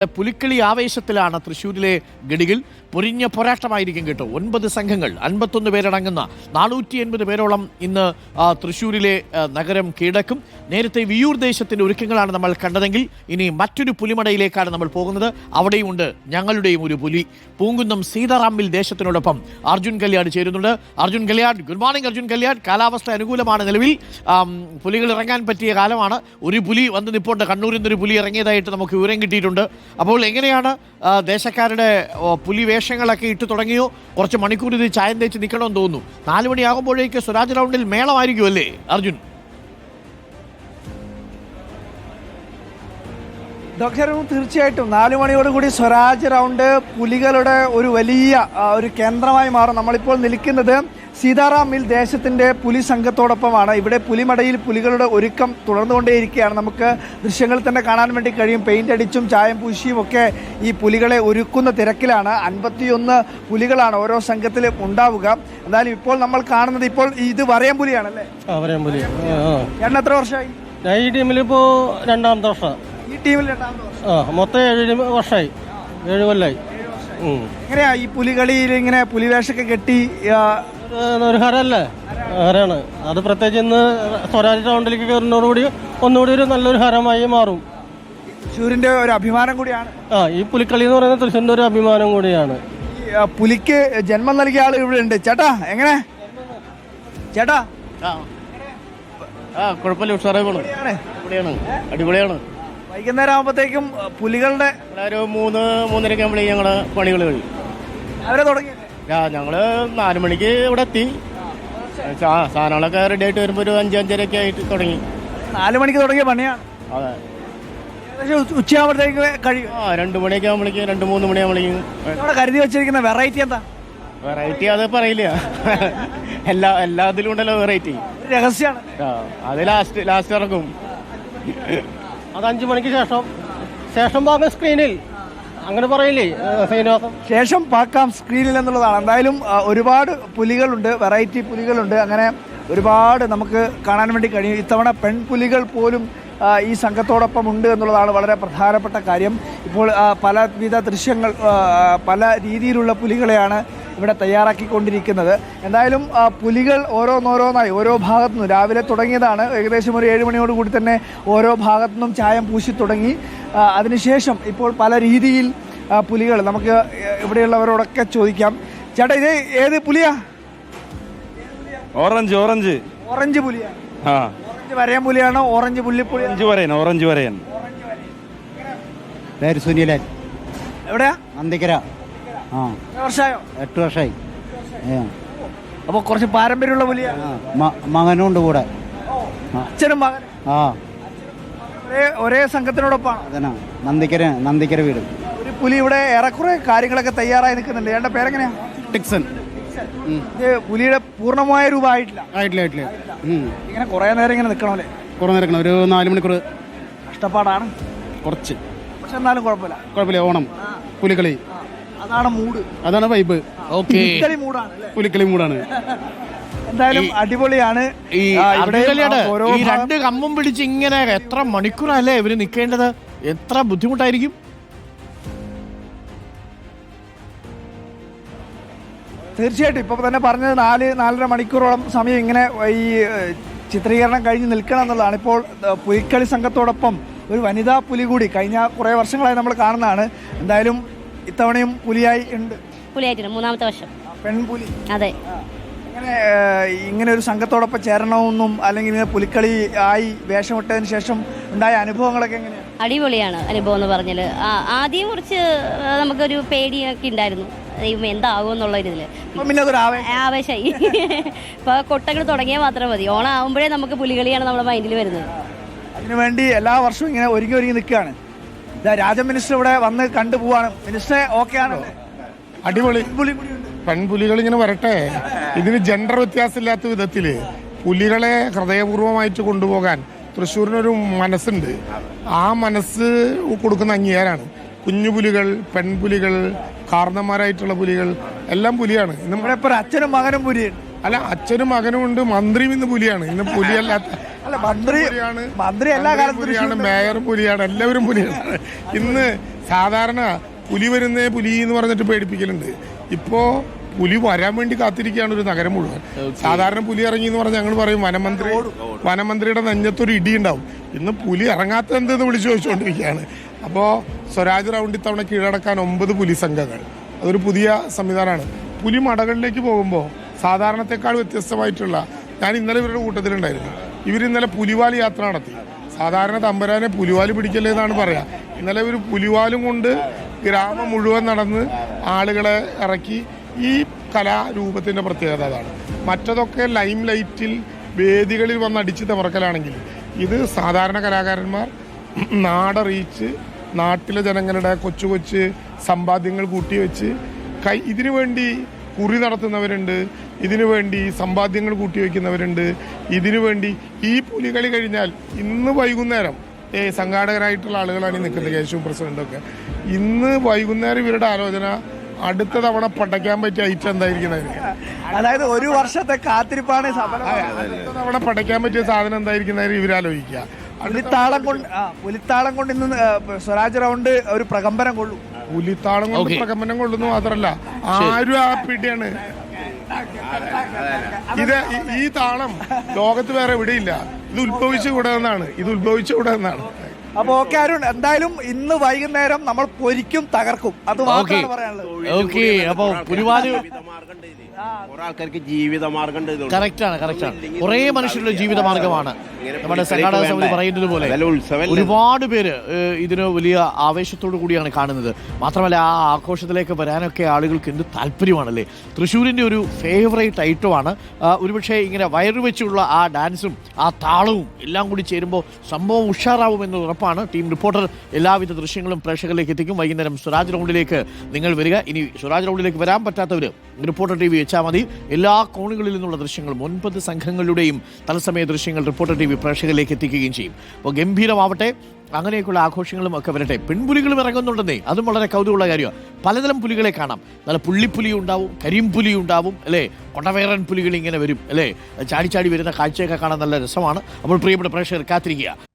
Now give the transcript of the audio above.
പുലിക്കളി ആവേശത്തിലാണ് തൃശ്ശൂരിലെ ഗഡികൾ. പൊരിഞ്ഞ പോരാട്ടമായിരിക്കും കേട്ടോ. 9 സംഘങ്ങൾ 51 പേരടങ്ങുന്ന 480 പേരോളം ഇന്ന് തൃശ്ശൂരിലെ നഗരം കീഴടക്കും. നേരത്തെ വിയൂർ ദേശത്തിൻ്റെ ഒരുക്കങ്ങളാണ് നമ്മൾ കണ്ടതെങ്കിൽ ഇനി മറ്റൊരു പുലിമടയിലേക്കാണ് നമ്മൾ പോകുന്നത്. അവിടെയുമുണ്ട് ഞങ്ങളുടെയും ഒരു പുലി. പൂങ്കുന്നം സീതാറാമിൽ ദേശത്തിനോടൊപ്പം അർജുൻ കല്യാട് ചേരുന്നുണ്ട്. Arjun Kalliad, good morning Arjun Kalliad. കാലാവസ്ഥ അനുകൂലമാണ് നിലവിൽ. പുലികൾ ഇറങ്ങാൻ പറ്റിയ കാലമാണ്. ഒരു പുലി വന്ന് നിൽപ്പുണ്ട്. കണ്ണൂരിൽ നിന്നൊരു പുലി ഇറങ്ങിയതായിട്ട് നമുക്ക് വിവരം കിട്ടിയിട്ടുണ്ട്. അപ്പോൾ എങ്ങനെയാണ് ദേശക്കാരുടെ പുലി വേഷങ്ങളൊക്കെ ഇട്ട് തുടങ്ങിയോ? കുറച്ച് മണിക്കൂർ ഇത് ചായം തേച്ച് നിൽക്കണമെന്ന് തോന്നുന്നു. 4 മണിയാകുമ്പോഴേക്ക് സ്വരാജ് റൗണ്ടിൽ മേളമായിരിക്കും അല്ലേ അർജുൻ? തീർച്ചയായിട്ടും 4 മണിയോടുകൂടി സ്വരാജ് റൗണ്ട് പുലികളുടെ ഒരു വലിയ ഒരു കേന്ദ്രമായി മാറും. നമ്മളിപ്പോൾ നിൽക്കുന്നത് സീതാറാമിൽ ദേശത്തിൻ്റെ പുലി സംഘത്തോടൊപ്പമാണ്. ഇവിടെ പുലിമടയിൽ പുലികളുടെ ഒരുക്കം തുടർന്നുകൊണ്ടേയിരിക്കുകയാണ്. നമുക്ക് ദൃശ്യങ്ങളിൽ തന്നെ കാണാൻ വേണ്ടി കഴിയും. പെയിന്റ് അടിച്ചും ചായം പൂശിയും ഒക്കെ ഈ പുലികളെ ഒരുക്കുന്ന തിരക്കിലാണ്. 51 പുലികളാണ് ഓരോ സംഘത്തിലും ഉണ്ടാവുക. എന്തായാലും ഇപ്പോൾ നമ്മൾ കാണുന്നത് ഇത് വരയം പുലിയാണല്ലേ? ചേട്ടൻ എത്ര വർഷമായി ഈ ടീമിൽ? ഇപ്പോൾ 2ാമത്തെ വർഷം. ഈ ടീമിൽ 2ാമത്തെ വർഷം. മൊത്തം 7 വർഷമായി, 7 കൊല്ലായി. എങ്ങനെയാ ഈ പുലികളിയിൽ ഇങ്ങനെ പുലിവേഷമൊക്കെ കെട്ടി? ഒരു ഹരല്ലേ, ഹരാണ് അത്. പ്രത്യേകിച്ച് ഇന്ന് സ്വരാജ് റൗണ്ടിലേക്ക് കയറുന്നതോടുകൂടി ഒന്നുകൂടി ഒരു നല്ലൊരു ഹരമായി മാറും. തൃശ്ശൂരിന്റെ ഒരു അഭിമാനം കൂടിയാണ് ഈ പുലിക്കളി എന്ന് പറയുന്നത് തൃശ്ശൂരിന്റെ ഒരു അഭിമാനം കൂടിയാണ്. ഈ പുലിക്ക് ജന്മം നൽകിയ ആൾ ഇവിടെ ഉണ്ട്. ചേട്ടാ എങ്ങനെ? ചേട്ടാ കുഴപ്പമില്ല, ഉഷാറായി പോണു. അടിപൊളിയാണ്. വൈകുന്നേരം ആകുമ്പോഴത്തേക്കും പുലികളുടെ ഒരു 3-3:30 ആകുമ്പോഴേക്കും ഞങ്ങള് പണികൾ കഴിയും. അവരെ തുടങ്ങി. ഞങ്ങള് 4 മണിക്ക് ഇവിടെ എത്തി. സാധനങ്ങളൊക്കെ റെഡി ആയിട്ട് വരുമ്പോ ഒരു 5-5:30 ആയിട്ട് തുടങ്ങി. 4 മണിക്ക് തുടങ്ങിയ പണിയാണ്. അതെ, ഉച്ചയാകുമ്പോഴത്തേക്ക് കഴിയും. 2 മണിയൊക്കെ ആകുമ്പോഴേക്കും, 2-3 മണിയാകുമ്പോഴേക്കും. ഇവിടെ കരുതി വെച്ചിരിക്കുന്ന വെറൈറ്റി എന്താ? വെറൈറ്റി അത് പറയില്ല. എല്ലാ ഇതിലും ഉണ്ടല്ലോ വെറൈറ്റി. രഹസ്യമാണ്. അത് ലാസ്റ്റ് ഇറക്കും. അത് 5 മണിക്ക് ശേഷം ഭാഗം സ്ക്രീനിൽ, അങ്ങനെ പറയില്ലേ ശ്രീനിവാസം? ശേഷം പാക്കാം സ്ക്രീനിൽ എന്നുള്ളതാണ്. എന്തായാലും ഒരുപാട് പുലികളുണ്ട്, വെറൈറ്റി പുലികളുണ്ട്. അങ്ങനെ ഒരുപാട് നമുക്ക് കാണാൻ വേണ്ടി കഴിയും. ഇത്തവണ പെൺപുലികൾ പോലും ഈ സംഘത്തോടൊപ്പം ഉണ്ട് എന്നുള്ളതാണ് വളരെ പ്രധാനപ്പെട്ട കാര്യം. ഇപ്പോൾ പലവിധ ദൃശ്യങ്ങൾ, പല രീതിയിലുള്ള പുലികളെയാണ് ഇവിടെ തയ്യാറാക്കിക്കൊണ്ടിരിക്കുന്നത്. എന്തായാലും പുലികൾ ഓരോന്നോരോന്നായി ഓരോ ഭാഗത്തു നിന്നും രാവിലെ തുടങ്ങിയതാണ്. ഏകദേശം ഒരു 7 മണിയോടുകൂടി തന്നെ ഓരോ ഭാഗത്തു നിന്നും ചായം പൂശി തുടങ്ങി. അതിനുശേഷം ഇപ്പോൾ പല രീതിയിൽ പുലികൾ, നമുക്ക് ഇവിടെയുള്ളവരോടൊക്കെ ചോദിക്കാം. ചേട്ടാ, ഇത് ഏത് പുലിയാ? ഓറഞ്ച് പുലിയാ? ഓറഞ്ച് വരയൻ പുലിയാണോ? ഓറഞ്ച് പുള്ളിപ്പുലി? ഓറഞ്ച് വരയൻ. സുനിലൻ. എവിടെയാ? നന്ദിക്കര. 8 വർഷമായോ? 8 വർഷമായി. അപ്പൊ കുറച്ച് പാരമ്പര്യമുള്ള പുലിയാ? മകനും ഉണ്ട് കൂടെ. അച്ഛനും മകനും ഒരേ സംഘത്തിനോടൊപ്പമാണ്. അതന്നെ, നന്ദിക്കര വീട്. ഒരു പുലി ഇവിടെ ഏറെക്കുറെ കാര്യങ്ങളൊക്കെ തയ്യാറായി നിൽക്കുന്നുണ്ട്. എന്റെ പേരെങ്ങനെയാ? ടിക്സൺ. ഇത് പുലിയുടെ പൂർണ്ണമായ രൂപമായിട്ടില്ല. ഇങ്ങനെ കുറെ നേരം ഇങ്ങനെ നിൽക്കണമല്ലേ? കുറേ നേരം, ഒരു 4 മണിക്കൂർ. കഷ്ടപ്പാടാണ് കുറച്ച്, പക്ഷെ എന്നാലും കുഴപ്പമില്ല. ഓണം പുലിക്കളി, അതാണ് മൂഡ്, അതാണ് വൈബ്. പുലിക്കളി മൂടാണ്. എന്തായാലും അടിപൊളിയാണ്. ഈ 2 കമ്പും പിടിച്ച് ഇങ്ങനെ എത്ര മണിക്കൂറല്ലേ ഇവര് നിൽക്കേണ്ടത്? എത്ര ബുദ്ധിമുട്ടായിരിക്കും. തീർച്ചയായിട്ടും ഇപ്പൊ തന്നെ പറഞ്ഞത് 4-4.5 മണിക്കൂറോളം സമയം ഇങ്ങനെ ഈ ചിത്രീകരണം കഴിഞ്ഞ് നിൽക്കണം എന്നുള്ളതാണ്. ഇപ്പോൾ പുലിക്കളി സംഘത്തോടൊപ്പം ഒരു വനിതാ പുലി കൂടി കഴിഞ്ഞ കുറേ വർഷങ്ങളായി നമ്മൾ കാണുന്നതാണ്. എന്തായാലും ഇത്തവണയും പുലിയായിട്ടുണ്ട്. 3ാമത്തെ വർഷം പെൺപുലി. അതെ. ഇങ്ങനെ ഒരു സംഘത്തോടൊപ്പം ചേരണമെന്നും അല്ലെങ്കിൽ ഇങ്ങനെ പുലിക്കളി ആയി വേഷമിട്ടതിന് ശേഷം ഉണ്ടായ അനുഭവങ്ങളൊക്കെ എങ്ങനെയാണ്? അടിപൊളിയാണ് അനുഭവം എന്ന് പറഞ്ഞാൽ. ആദ്യം കുറച്ച് നമുക്കൊരു പേടിയൊക്കെ ഉണ്ടായിരുന്നു, എന്താകും എന്നുള്ള ഇതില്. പിന്നെ അതൊരു ആവേശമായി. ഇപ്പൊ കൊട്ടകൾ തുടങ്ങിയാൽ മാത്രം മതി. ഓണം ആകുമ്പോഴേ നമുക്ക് പുലികളിയാണ് നമ്മുടെ മൈൻഡിൽ വരുന്നത്. അതിനുവേണ്ടി എല്ലാ വർഷവും ഇങ്ങനെ ഒരുങ്ങി നിൽക്കുകയാണ്. രാജ മിനിസ്റ്റർ ഇവിടെ വന്ന് കണ്ടുപോവാണ്. മിനിസ്റ്ററെ ഓക്കെ ആണ്? അടിപൊളി. പെൺപുലികൾ ഇങ്ങനെ വരട്ടെ. ഇതിന് ജെൻഡർ വ്യത്യാസമില്ലാത്ത വിധത്തില് പുലികളെ ഹൃദയപൂർവ്വമായിട്ട് കൊണ്ടുപോകാൻ തൃശ്ശൂരിനൊരു മനസ്സുണ്ട്. ആ മനസ്സ് കൊടുക്കുന്ന അംഗീകാരമാണ്. കുഞ്ഞു പുലികൾ, പെൺപുലികൾ, കാരണന്മാരായിട്ടുള്ള പുലികൾ എല്ലാം പുലിയാണ്. നമ്മുടെ അച്ഛനും മകനും പുലിയുണ്ട്. അല്ല, അച്ഛനും മകനും ഉണ്ട്, മന്ത്രിയും ഇന്ന് പുലിയാണ്. ഇന്ന് പുലിയല്ലാത്ത അല്ല, മന്ത്രി എല്ലാ കാലത്തും പുലിയാണ്, മേയറും പുലിയാണ്, എല്ലാവരും പുലിയാണ്. ഇന്ന് സാധാരണ പുലി വരുന്നേ പുലി എന്ന് പറഞ്ഞിട്ട് പേടിപ്പിക്കലുണ്ട്. ഇപ്പോ പുലി വരാൻ വേണ്ടി കാത്തിരിക്കുകയാണ് ഒരു നഗരം മുഴുവൻ. സാധാരണ പുലി ഇറങ്ങി എന്ന് പറഞ്ഞാൽ ഞങ്ങൾ പറയും വനമന്ത്രിയുടെ നെഞ്ഞത്തൊരു ഇടി ഉണ്ടാവും. ഇന്ന് പുലി ഇറങ്ങാത്ത എന്തെന്ന് വിളിച്ചു ചോദിച്ചുകൊണ്ടിരിക്കുകയാണ്. അപ്പോൾ സ്വരാജ് റൗണ്ട് ഇത്തവണ കീഴടക്കാൻ 9 പുലി സംഘങ്ങൾ. അതൊരു പുതിയ സംവിധാനമാണ്. പുലി മടകളിലേക്ക് പോകുമ്പോൾ സാധാരണത്തെക്കാൾ വ്യത്യസ്തമായിട്ടുള്ള, ഞാൻ ഇന്നലെ ഇവരുടെ കൂട്ടത്തിലുണ്ടായിരുന്നു. ഇവരിന്നലെ പുലിവാലി യാത്ര നടത്തി. സാധാരണ തമ്പുരാനെ പുലിവാലി പിടിക്കല്ലേ എന്നാണ് പറയാ. ഇന്നലെ ഒരു പുലിവാലും കൊണ്ട് ഗ്രാമം മുഴുവൻ നടന്ന് ആളുകളെ ഇറക്കി. ഈ കലാരൂപത്തിൻ്റെ പ്രത്യേകത അതാണ്. മറ്റതൊക്കെ ലൈം ലൈറ്റിൽ വേദികളിൽ വന്ന് അടിച്ച് തമറക്കലാണെങ്കിൽ ഇത് സാധാരണ കലാകാരന്മാർ നാടറിയിച്ച് നാട്ടിലെ ജനങ്ങളുടെ കൊച്ചു കൊച്ചു സമ്പാദ്യങ്ങൾ കൂട്ടിവെച്ച് ഇതിനു വേണ്ടി കുറി നടത്തുന്നവരുണ്ട്, ഇതിനു വേണ്ടി സമ്പാദ്യങ്ങൾ കൂട്ടിവെക്കുന്നവരുണ്ട്. ഇതിനു വേണ്ടി ഈ പുലികളി കഴിഞ്ഞാൽ ഇന്ന് വൈകുന്നേരം സംഘാടകരായിട്ടുള്ള ആളുകളാണ് ഈ നിൽക്കുന്നത്, കേശു പ്രസിഡന്റൊക്കെ. ഇന്ന് വൈകുന്നേരം ഇവരുടെ ആലോചന അടുത്ത തവണ പടയ്ക്കാൻ പറ്റിയ ഐറ്റം എന്തായിരിക്കുന്നതായിരിക്കും. അതായത് ഒരു വർഷത്തെ കാത്തിരിപ്പാണ് അടുത്ത തവണ പടയ്ക്കാൻ പറ്റിയ സാധനം എന്തായിരിക്കുന്നതായിരിക്കും ഇവരാലോചിക്കുക. പുലിത്താളം കൊണ്ട് ഇന്ന് സ്വരാജ് റൗണ്ട് ഒരു പ്രകമ്പനം കൊള്ളും. പുലിത്താളം കൊണ്ട് പ്രകമ്പനം കൊള്ളുന്നു മാത്രമല്ല, ആരും ആ പിടിയാണ്. ഈ താളം ലോകത്ത് വേറെ എവിടെയില്ല. ഇത് ഉത്ഭവിച്ചുകൂടെ എന്നാണ്. അപ്പൊ ഓക്കെ അരുൺ, എന്തായാലും ഇന്ന് വൈകുന്നേരം നമ്മൾ പൊരിക്കും തകർക്കും, അത് മാത്രമാണ് പറയാനുള്ളത്. ആൾക്കാർക്ക് ജീവിതമാർഗം കറക്റ്റാണ്. കുറെ മനുഷ്യരുടെ ജീവിതമാർഗമാണ് നമ്മുടെ സംഘാടക സമിതി പറയുന്നത് പോലെ. ഒരുപാട് പേര് ഇതിന് വലിയ ആവേശത്തോടു കൂടിയാണ് കാണുന്നത്. മാത്രമല്ല ആ ആഘോഷത്തിലേക്ക് വരാനൊക്കെ ആളുകൾക്ക് എന്ത് താല്പര്യമാണല്ലേ. തൃശ്ശൂരിന്റെ ഒരു ഫേവറേറ്റ് ഐറ്റമാണ്. ഒരുപക്ഷെ ഇങ്ങനെ വയറു വെച്ചുള്ള ആ ഡാൻസും ആ താളവും എല്ലാം കൂടി ചേരുമ്പോൾ സംഭവം ഉഷാറാവുമെന്ന് ഉറപ്പാണ്. ടീം റിപ്പോർട്ടർ എല്ലാവിധ ദൃശ്യങ്ങളും പ്രേക്ഷകരിലേക്ക് എത്തിക്കും. വൈകുന്നേരം സ്വരാജ് റൗണ്ടിലേക്ക് നിങ്ങൾ വരിക. ഇനി സ്വരാജ് റൗണ്ടിലേക്ക് വരാൻ പറ്റാത്തവർ റിപ്പോർട്ടർ TV വെച്ചാൽ മതി. എല്ലാ കോണുകളിൽ നിന്നുള്ള ദൃശ്യങ്ങളും 9 സംഘങ്ങളുടെയും തത്സമയ ദൃശ്യങ്ങൾ റിപ്പോർട്ടർ TV പ്രേക്ഷകരിലേക്ക് എത്തിക്കുകയും ചെയ്യും. അപ്പോൾ ഗംഭീരമാവട്ടെ, അങ്ങനെയൊക്കെയുള്ള ആഘോഷങ്ങളും ഒക്കെ വരട്ടെ. പെൺപുലികളും ഇറങ്ങുന്നുണ്ടെന്നേ, അതും വളരെ കൗതുകമുള്ള കാര്യമാണ്. പലതരം പുലികളെ കാണാം. നല്ല പുള്ളിപ്പുലി ഉണ്ടാവും, കരിമ്പുലി ഉണ്ടാവും, അല്ലേ, കൊടവേറൻ പുലികൾ ഇങ്ങനെ വരും, അല്ലേ, ചാടി വരുന്ന കാഴ്ചയൊക്കെ കാണാൻ നല്ല രസമാണ്. അപ്പോൾ പ്രിയപ്പെട്ട പ്രേക്ഷകർ കാത്തിരിക്കുക.